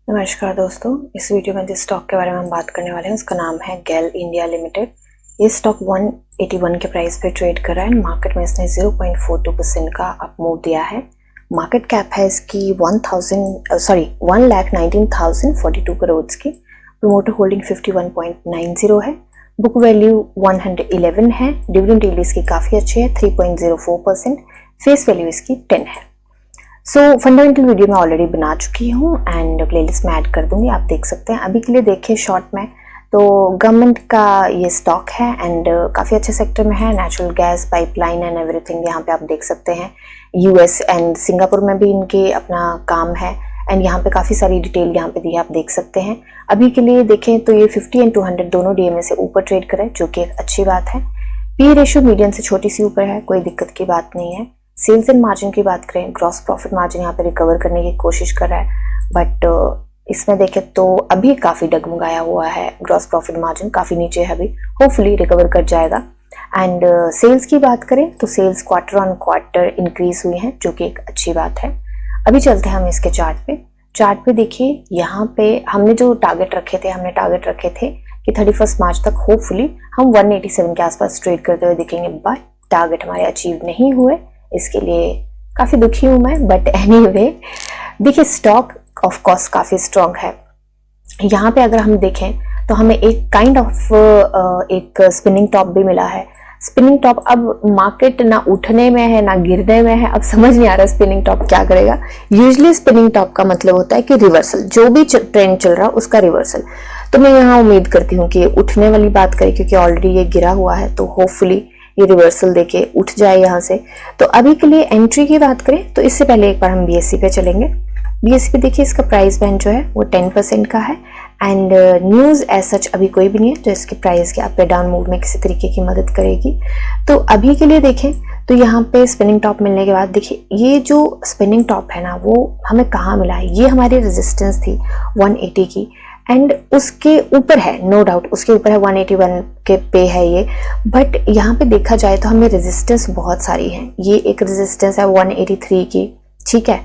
नमस्कार दोस्तों, इस वीडियो में जिस स्टॉक के बारे में हम बात करने वाले हैं उसका नाम है गेल इंडिया लिमिटेड। ये स्टॉक 181 के प्राइस पे ट्रेड कर रहा है। मार्केट में इसने 0.42% का अप मूव दिया है। मार्केट कैप है इसकी 1,19,042 करोड़ की। प्रोमोटर होल्डिंग 51.90 है। बुक वैल्यू 111 है। डिविडेंड यील्ड इसकी काफ़ी अच्छी है 3.04%। फेस वैल्यू इसकी 10 है। फंडामेंटल वीडियो मैं ऑलरेडी बना चुकी हूँ एंड प्लेलिस्ट में ऐड कर दूंगी, आप देख सकते हैं। अभी के लिए देखिए शॉर्ट में तो गवर्नमेंट का ये स्टॉक है एंड काफ़ी अच्छे सेक्टर में है। Natural gas pipeline and everything यहाँ पे आप देख सकते हैं। यूएस एंड सिंगापुर में भी इनके अपना काम है एंड यहाँ पे काफ़ी सारी डिटेल यहाँ पे दी है, आप देख सकते हैं। अभी के लिए देखें तो ये 50 एंड 200 दोनों डीएमए से ऊपर ट्रेड करे, जो कि एक अच्छी बात है। पी रेशियो मीडियम से छोटी सी ऊपर है, कोई दिक्कत की बात नहीं है। सेल्स एंड मार्जिन की बात करें, ग्रॉस प्रॉफिट मार्जिन यहाँ पे रिकवर करने की कोशिश कर रहा है, बट इसमें देखें तो अभी काफ़ी डगमगाया हुआ है। ग्रॉस प्रॉफिट मार्जिन काफ़ी नीचे है, अभी होपफुली रिकवर कर जाएगा। एंड सेल्स की बात करें तो sales quarter on quarter increase हुई हैं, जो कि एक अच्छी बात है। अभी चलते हैं हम इसके चार्ट पे देखिए, यहाँ पे हमने जो टारगेट रखे थे कि 31 मार्च तक होपफुली हम 187 के आसपास ट्रेड करते हुए दिखेंगे, बट टारगेट हमारे अचीव नहीं हुए। इसके लिए काफ़ी दुखी हूँ मैं, बट एनीवे देखिए स्टॉक ऑफ कोर्स काफ़ी स्ट्रॉन्ग है। यहाँ पे अगर हम देखें तो हमें एक काइंड ऑफ एक स्पिनिंग टॉप भी मिला है। स्पिनिंग टॉप, अब मार्केट ना उठने में है ना गिरने में है, अब समझ नहीं आ रहा स्पिनिंग टॉप क्या करेगा। यूजुअली स्पिनिंग टॉप का मतलब होता है कि रिवर्सल, जो भी ट्रेंड चल रहा है उसका रिवर्सल। तो मैं यहाँ उम्मीद करती हूँ कि ये उठने वाली बात करें, क्योंकि ऑलरेडी ये गिरा हुआ है, तो होपफुली ये रिवर्सल देके उठ जाए यहाँ से। तो अभी के लिए एंट्री की बात करें तो इससे पहले एक बार हम बीएससी पे चलेंगे। बीएससी पे देखिए इसका प्राइस बैंड जो है वो 10% का है एंड न्यूज़ एज सच अभी कोई भी नहीं है जो इसके प्राइस के अप या डाउन मूव में किसी तरीके की मदद करेगी। तो अभी के लिए देखें तो यहाँ पे स्पिनिंग टॉप मिलने के बाद देखिए ये जो स्पिनिंग टॉप है ना, वो हमें कहाँ मिला है। ये हमारी रेजिस्टेंस थी 180 की एंड उसके ऊपर है, नो डाउट उसके ऊपर है, 181 के पे है ये। बट यहाँ पे देखा जाए तो हमें रेजिस्टेंस बहुत सारी है। ये एक रेजिस्टेंस है 183 की, ठीक है।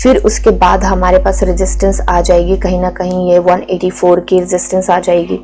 फिर उसके बाद हमारे पास रेजिस्टेंस आ जाएगी कहीं ना कहीं ये 184 की रेजिस्टेंस आ जाएगी।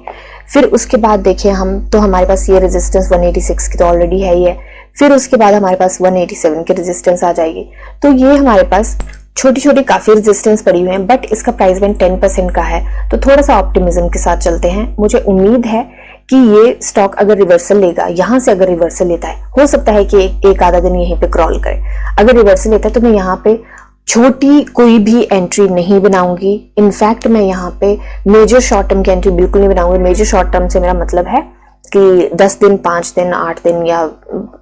फिर उसके बाद देखिए हम तो हमारे पास ये रेजिस्टेंस 186 की तो ऑलरेडी है ही है। फिर उसके बाद हमारे पास 187 की रेजिस्टेंस आ जाएगी। तो ये हमारे पास छोटी छोटी काफी रेजिस्टेंस पड़ी हुई है, बट इसका प्राइस बैंड 10% का है, तो थोड़ा सा ऑप्टिमिज्म के साथ चलते हैं। मुझे उम्मीद है कि ये स्टॉक अगर रिवर्सल लेगा, यहाँ से अगर रिवर्सल लेता है, हो सकता है कि एक आधा दिन यहीं पे क्रॉल करे। अगर रिवर्सल लेता है तो मैं यहाँ पे छोटी कोई भी एंट्री नहीं बनाऊंगी। इनफैक्ट मैं यहाँ पे मेजर शॉर्ट टर्म की एंट्री बिल्कुल नहीं बनाऊंगी। मेजर शॉर्ट टर्म से मेरा मतलब है कि 10 दिन, 5 दिन, 8 दिन या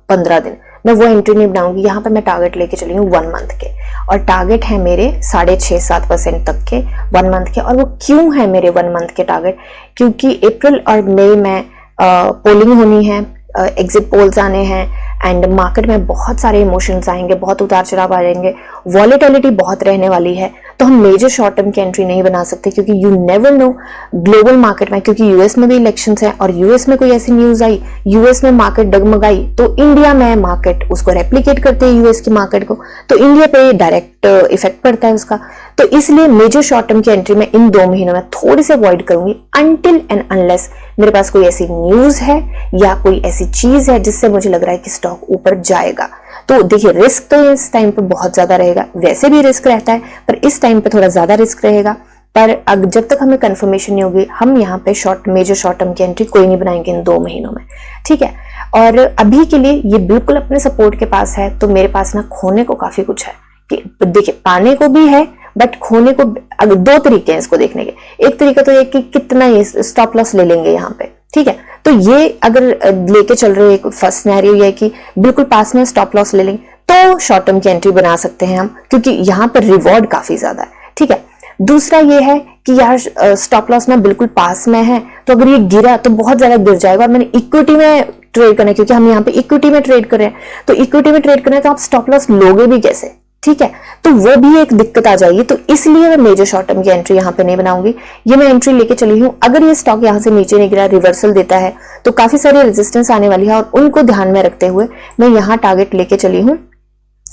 15 दिन, मैं वो एंट्री नहीं बनाऊंगी। यहाँ पे मैं टारगेट लेके चली हूँ 1 मंथ के, और टारगेट है मेरे 6.5-7% तक के 1 मंथ के। और वो क्यों है मेरे 1 मंथ के टारगेट, क्योंकि अप्रैल और मई में पोलिंग होनी है, एग्जिट पोल्स आने हैं एंड मार्केट में बहुत सारे इमोशंस आएंगे, बहुत उतार चढ़ाव आ जाएंगे, वॉलेटिलिटी बहुत रहने वाली है। तो हम मेजर शॉर्ट टर्म की एंट्री नहीं बना सकते, क्योंकि you never know global market में, क्योंकि यूएस में भी इलेक्शंस है और यूएस में कोई ऐसी न्यूज आई, यूएस में मार्केट डगमगाई, तो इंडिया में मार्केट उसको रेप्लिकेट करते हैं यूएस की मार्केट को, तो इंडिया पे डायरेक्ट इफेक्ट पड़ता है उसका। तो इसलिए मेजर शॉर्ट टर्म की एंट्री मैं इन 2 महीनों में थोड़ी सी अवॉइड करूंगी, अनटिल एंड अनलेस मेरे पास कोई ऐसी न्यूज है या कोई ऐसी चीज है जिससे मुझे लग रहा है कि स्टॉक ऊपर जाएगा। तो देखिए रिस्क तो इस टाइम पे बहुत ज्यादा रहेगा, वैसे भी रिस्क रहता है, पर इस टाइम पे थोड़ा ज्यादा रिस्क रहेगा। पर जब तक हमें कंफर्मेशन नहीं होगी, हम यहाँ पे मेजर शॉर्ट टर्म की एंट्री कोई नहीं बनाएंगे इन 2 महीनों में, ठीक है। और अभी के लिए ये बिल्कुल अपने सपोर्ट के पास है, तो मेरे पास ना खोने को काफी कुछ है। कि देखिए पाने को भी है, बट खोने को अगर 2 तरीके हैं इसको देखने के। एक तरीका तो ये कि कितना ये स्टॉप लॉस ले लेंगे यहाँ पे, ठीक है। तो ये अगर लेके चल रहे एक फर्स्ट सिनेरियो ये है कि बिल्कुल पास में स्टॉप लॉस ले लेंगे, तो शॉर्ट टर्म की एंट्री बना सकते हैं हम, क्योंकि यहाँ पर रिवॉर्ड काफी ज्यादा है, ठीक है। दूसरा ये है कि यार स्टॉप लॉस में बिल्कुल पास में है, तो अगर ये गिरा तो बहुत ज्यादा गिर जाएगा, और मैंने इक्विटी में ट्रेड करना है, क्योंकि हम यहाँ पे इक्विटी में ट्रेड कर रहे हैं, तो इक्विटी में ट्रेड करना है तो आप स्टॉप लॉस लोगे भी कैसे, ठीक है। तो वो भी एक दिक्कत आ जाएगी। तो इसलिए मैं मेजर शॉर्ट टर्म की एंट्री यहाँ पे नहीं बनाऊंगी। ये मैं एंट्री लेके चली हूँ, अगर ये स्टॉक यहाँ से नीचे नहीं गिरा, रिवर्सल देता है, तो काफी सारी रेजिस्टेंस आने वाली है, और उनको ध्यान में रखते हुए मैं यहाँ टारगेट लेके चली हूँ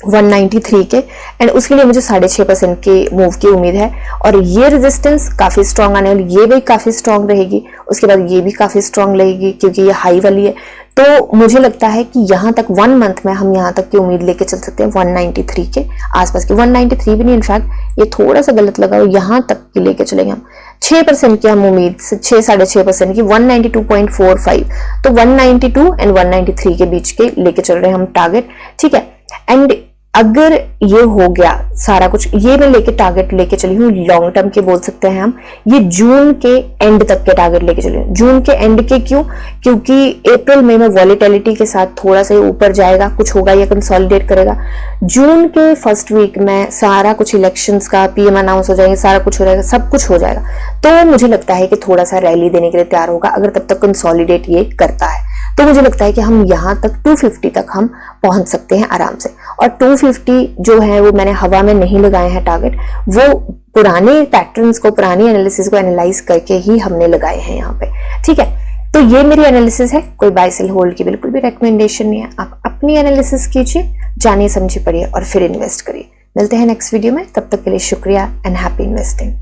193 के, एंड उसके लिए मुझे 6.5% के मूव की उम्मीद है। और ये रेजिस्टेंस काफी स्ट्रांग आने वाली, ये भी काफी स्ट्रांग रहेगी, उसके बाद ये भी काफी स्ट्रांग रहेगी क्योंकि ये हाई वाली है। तो मुझे लगता है कि यहाँ तक 1 मंथ में हम यहाँ तक की उम्मीद लेके चल सकते हैं 193 के आसपास की, 193 भी नहीं, इनफैक्ट ये थोड़ा सा गलत लगा, यहाँ तक की लेके चलेंगे हम 6% की हम उम्मीद से, 6.5% की 192.45, तो 192 एंड 193 के बीच के लेके चल रहे हैं हम टारगेट, ठीक है। एंड अगर ये हो गया सारा कुछ, ये मैं लेके टारगेट लेके चली हूँ लॉन्ग टर्म के बोल सकते हैं हम, ये जून के एंड तक के टारगेट लेके चली हूँ। जून के एंड के क्यों? क्योंकि अप्रैल में वॉलेटिलिटी के साथ थोड़ा सा ऊपर जाएगा, कुछ होगा या कंसोलिडेट करेगा। जून के फर्स्ट वीक में सारा कुछ इलेक्शंस का पीएम अनाउंस हो जाएंगे, सारा कुछ हो जाएगा, सब कुछ हो जाएगा, तो मुझे लगता है कि थोड़ा सा रैली देने के लिए तैयार होगा अगर तब तक कंसोलिडेट ये करता है। तो मुझे लगता है कि हम यहाँ तक 250 तक हम पहुंच सकते हैं आराम से। और 250 जो है वो मैंने हवा में नहीं लगाए हैं टारगेट, वो पुराने पैटर्न्स को, पुरानी एनालिसिस को एनालाइज करके ही हमने लगाए हैं यहाँ पे, ठीक है। तो ये मेरी एनालिसिस है, कोई बाय सेल होल्ड की बिल्कुल भी रिकमेंडेशन नहीं है। आप अपनी एनालिसिस कीजिए, जानिए समझिए, पढ़िए और फिर इन्वेस्ट करिए। मिलते हैं नेक्स्ट वीडियो में, तब तक के लिए शुक्रिया एंड हैप्पी इन्वेस्टिंग।